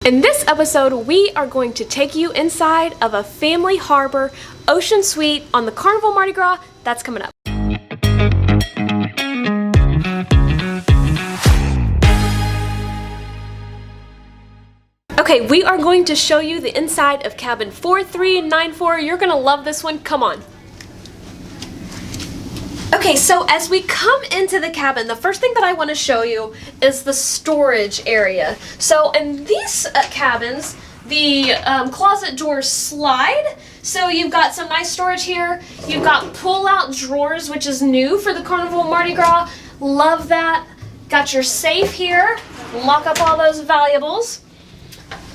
In this episode, we are going to take you inside of a Family Harbor Ocean Suite on the Carnival Mardi Gras. That's coming up. Okay, we are going to show you the inside of cabin 4394. You're gonna love this one. Come on. Okay, so as we come into the cabin, the first thing that I want to show you is the storage area. So in these cabins, the closet doors slide. So you've got some nice storage here. You've got pull-out drawers, which is new for the Carnival Mardi Gras. Love that. Got your safe here. Lock up all those valuables.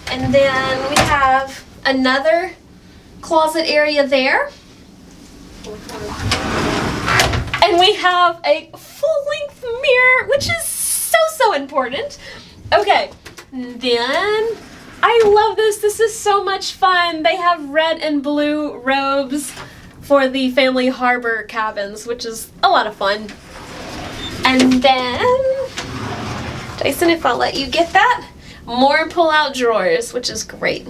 And then we have another closet area there. And we have a full-length mirror, which is so important. Okay, then I love this. This is so much fun. They have red and blue robes for the Family Harbor cabins, which is a lot of fun. And then, Jason, if I'll let you get that, more pull-out drawers, which is great.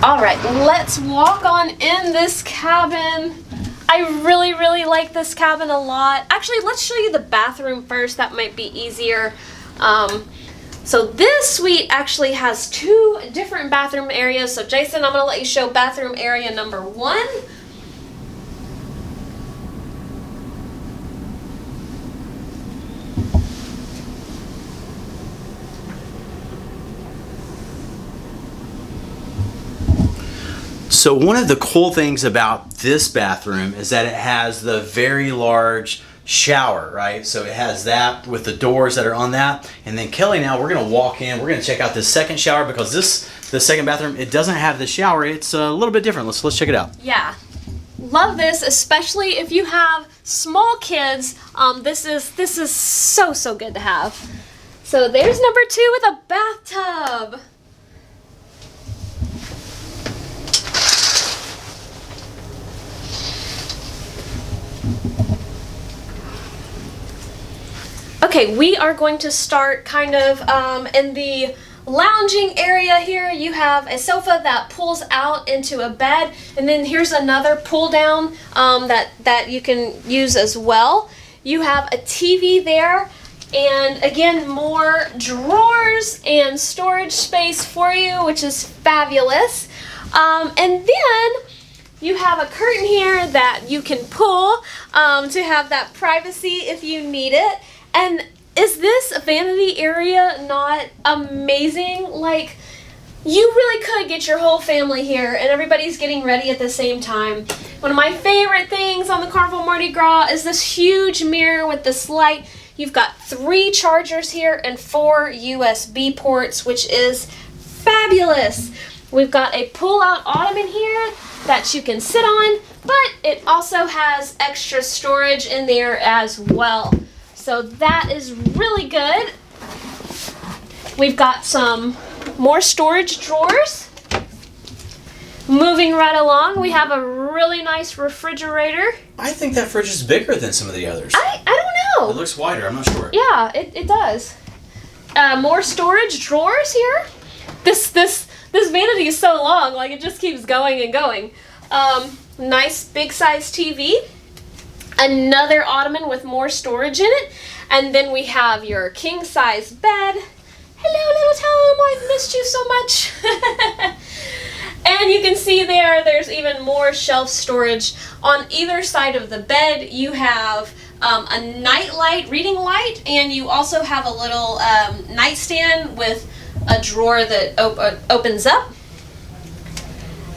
All right, let's walk on in this cabin. I really like this cabin a lot. Actually, let's show you the bathroom first. That might be easier. So this suite actually has two different bathroom areas. So Jason, I'm gonna let you show bathroom area number 1. So one of the cool things about this bathroom is that it has the very large shower, right? So it has that with the doors that are on that. And then Kelly, now we're gonna walk in, we're gonna check out this second shower because the second bathroom, it doesn't have the shower. It's a little bit different. Let's check it out. Yeah, love this, especially if you have small kids. This is so good to have. So there's number 2 with a bathtub. Okay, we are going to start kind of in the lounging area here. You have a sofa that pulls out into a bed, and then here's another pull down that you can use as well. You have a TV there, and again, more drawers and storage space for you, which is fabulous. And then you have a curtain here that you can pull to have that privacy if you need it. And is this vanity area not amazing? Like, you really could get your whole family here and everybody's getting ready at the same time. One of my favorite things on the Carnival Mardi Gras is this huge mirror with this light. You've got 3 chargers here and 4 USB ports, which is fabulous. We've got a pull-out ottoman here that you can sit on, but it also has extra storage in there as well. So that is really good. We've got some more storage drawers. Moving right along, we have a really nice refrigerator. I think that fridge is bigger than some of the others. I don't know. It looks wider, I'm not sure. Yeah, it does. More storage drawers here. This vanity is so long, like it just keeps going and going. Nice big size TV. Another ottoman with more storage in it. And then we have your king size bed. Hello, little Tom, I've missed you so much. And you can see there's even more shelf storage. On either side of the bed, you have a night light, reading light, and you also have a little nightstand with a drawer that opens up.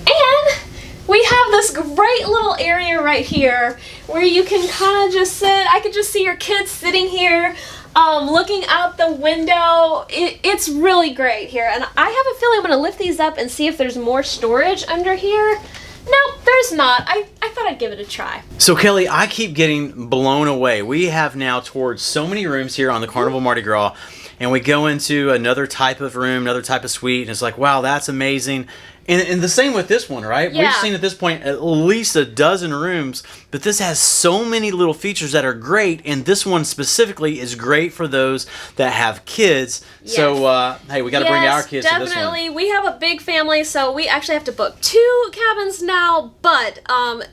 And we have this great little area right here where you can kind of just sit. I could just see your kids sitting here looking out the window. It's really great here. And I have a feeling I'm going to lift these up and see if there's more storage under here. Nope, there's not. I thought I'd give it a try. So Kelly, I keep getting blown away. We have now toured so many rooms here on the Carnival Mardi Gras. and we go into another type of room, another type of suite, and it's like, wow, that's amazing. And the same with this one, right? Yeah. We've seen at this point at least a dozen rooms, but this has so many little features that are great, and this one specifically is great for those that have kids. Yes. So, hey, we got to bring our kids to this one. Definitely. We have a big family, so we actually have to book 2 cabins now, but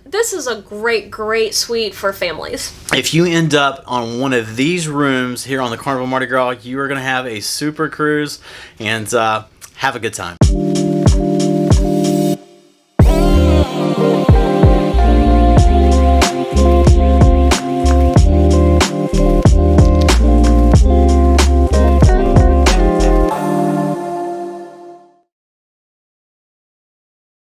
this is a great suite for families. If you end up on one of these rooms here on the Carnival Mardi Gras, you are going to have a super cruise and have a good time.